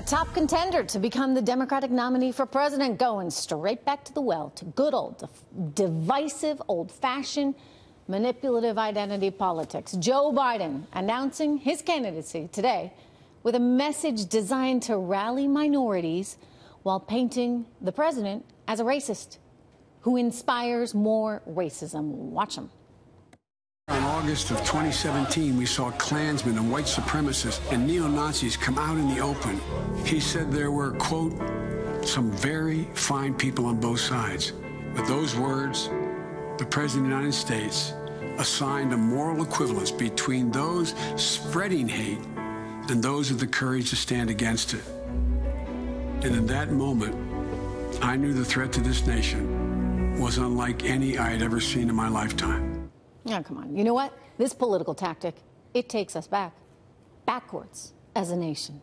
top contender to become the Democratic nominee for president, going straight back to the well, to good old divisive, old-fashioned, manipulative identity politics. Joe Biden announcing his candidacy today with a message designed to rally minorities while painting the president as a racist who inspires more racism. Watch him. In August of 2017, we saw Klansmen and white supremacists and neo-Nazis come out in the open. He said there were, quote, some very fine people on both sides. With those words, the President of the United States assigned a moral equivalence between those spreading hate and those with the courage to stand against it. And in that moment, I knew the threat to this nation was unlike any I had ever seen in my lifetime. Yeah, come on. You know what? This political tactic, it takes us backwards as a nation.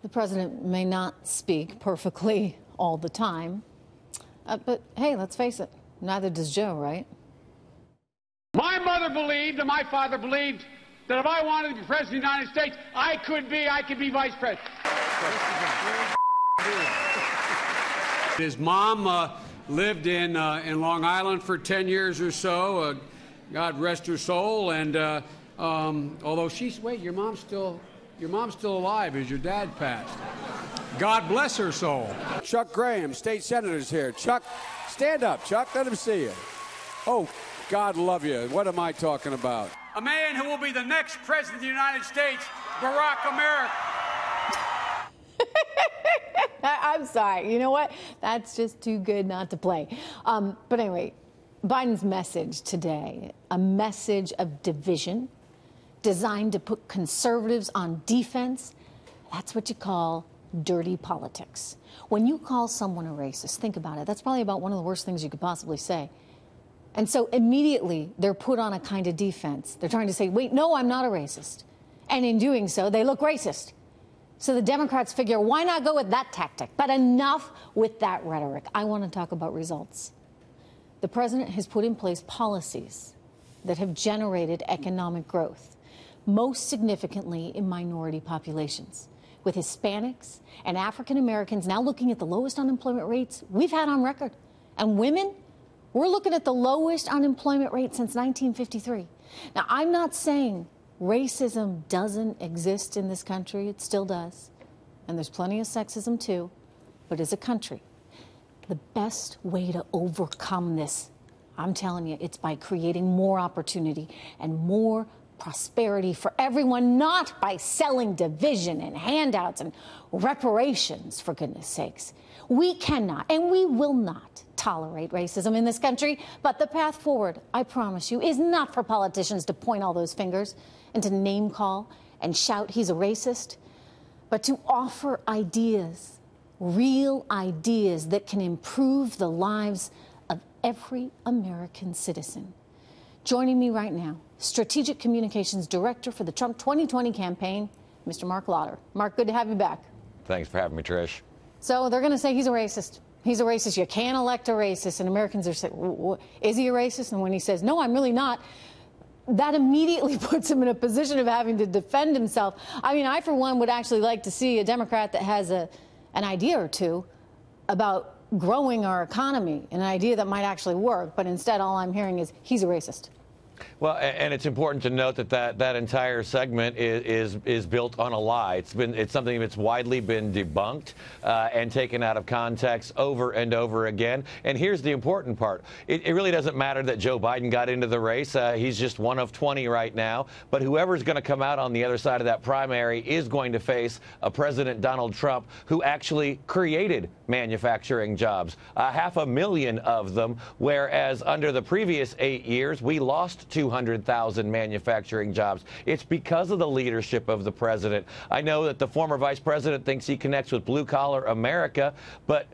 The president may not speak perfectly all the time, but hey, let's face it, neither does Joe, right? My mother believed and my father believed that if I wanted to be president of the United States, I could be vice president. His mom lived in Long Island for 10 years or so. God rest her soul. And although wait, your mom's still alive as your dad passed. God bless her soul. Chuck Graham, state senator's here. Chuck, stand up, Chuck. Let him see you. Oh, God love you. What am I talking about? A man who will be the next president of the United States, Barack America. I'm sorry. You know what? That's just too good not to play. But anyway, Biden's message today, a message of division designed to put conservatives on defense. That's what you call dirty politics. When you call someone a racist, think about it. That's probably about one of the worst things you could possibly say. And so immediately they're put on a kind of defense. They're trying to say, wait, no, I'm not a racist. And in doing so, they look racist. So the Democrats figure, why not go with that tactic? But enough with that rhetoric. I want to talk about results. The president has put in place policies that have generated economic growth, most significantly in minority populations, with Hispanics and African Americans now looking at the lowest unemployment rates we've had on record. And women, we're looking at the lowest unemployment rate since 1953. Now, I'm not saying racism doesn't exist in this country. It still does. And there's plenty of sexism, too. But as a country, the best way to overcome this, I'm telling you, it's by creating more opportunity and more prosperity for everyone, not by selling division and handouts and reparations, for goodness sakes. We cannot and we will not tolerate racism in this country. But the path forward, I promise you, is not for politicians to point all those fingers and to name call and shout he's a racist, but to offer ideas, real ideas that can improve the lives of every American citizen. Joining me right now, Strategic Communications Director for the Trump 2020 campaign, Mr. Marc Lotter. Marc, good to have you back. Thanks for having me, Trish. So they're going to say he's a racist. He's a racist. You can't elect a racist. And Americans are saying, is he a racist? And when he says, no, I'm really not, that immediately puts him in a position of having to defend himself. I mean, I, for one, would actually like to see a Democrat that has an idea or two about growing our economy, an idea that might actually work. But instead, all I'm hearing is he's a racist. Well, and it's important to note that entire segment is built on a lie. It's something that's widely been debunked and taken out of context over and over again. And here's the important part. It really doesn't matter that Joe Biden got into the race. He's just one of 20 right now. But whoever's going to come out on the other side of that primary is going to face a President Donald Trump who actually created manufacturing jobs, 500,000 of them, whereas under the previous 8 years, we lost 200,000 manufacturing jobs. It's because of the leadership of the president. I know that the former vice president thinks he connects with blue-collar America, but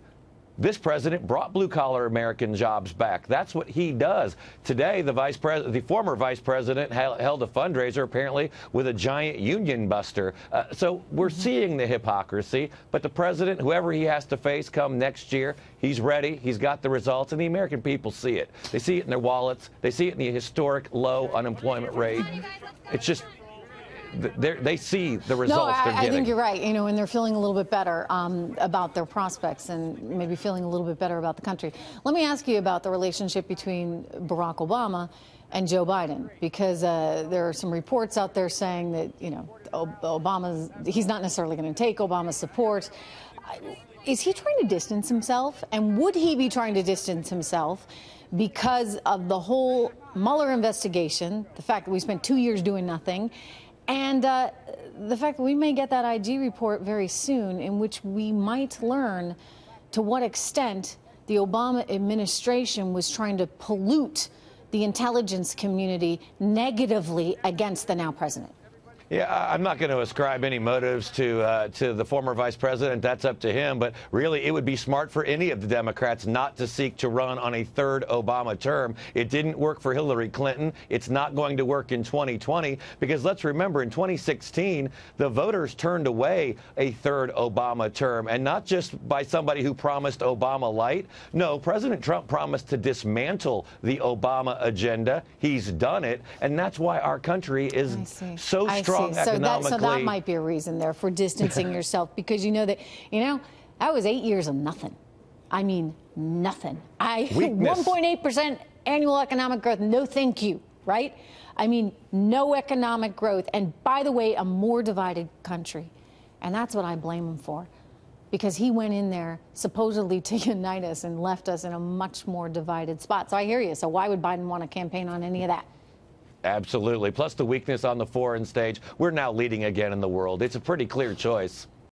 this president brought blue-collar American jobs back. That's what he does. Today, the former vice president held a fundraiser, apparently, with a giant union buster. So we're seeing the hypocrisy. But the president, whoever he has to face come next year, he's ready. He's got the results, and the American people see it. They see it in their wallets. They see it in the historic low unemployment rate. It's just they see the results they're getting. I think you're right. You know, and they're feeling a little bit better about their prospects and maybe feeling a little bit better about the country. Let me ask you about the relationship between Barack Obama and Joe Biden, because there are some reports out there saying that, you know, he's not necessarily going to take Obama's support. Is he trying to distance himself? And would he be trying to distance himself because of the whole Mueller investigation, the fact that we spent 2 years doing nothing, and the fact that we may get that IG report very soon in which we might learn to what extent the Obama administration was trying to pollute the intelligence community negatively against the now president? Yeah, I'm not going to ascribe any motives to the former vice president. That's up to him. But really, it would be smart for any of the Democrats not to seek to run on a third Obama term. It didn't work for Hillary Clinton. It's not going to work in 2020, because let's remember, in 2016, the voters turned away a third Obama term, and not just by somebody who promised Obama light. No, President Trump promised to dismantle the Obama agenda. He's done it, and that's why our country is so strong. So that might be a reason there for distancing yourself, because you know that, that was 8 years of nothing. I mean, nothing. 1.8% annual economic growth. No, thank you. Right? I mean, no economic growth. And by the way, a more divided country. And that's what I blame him for, because he went in there supposedly to unite us and left us in a much more divided spot. So I hear you. So why would Biden want to campaign on any of that? Absolutely. Plus the weakness on the foreign stage. We're now leading again in the world. It's a pretty clear choice.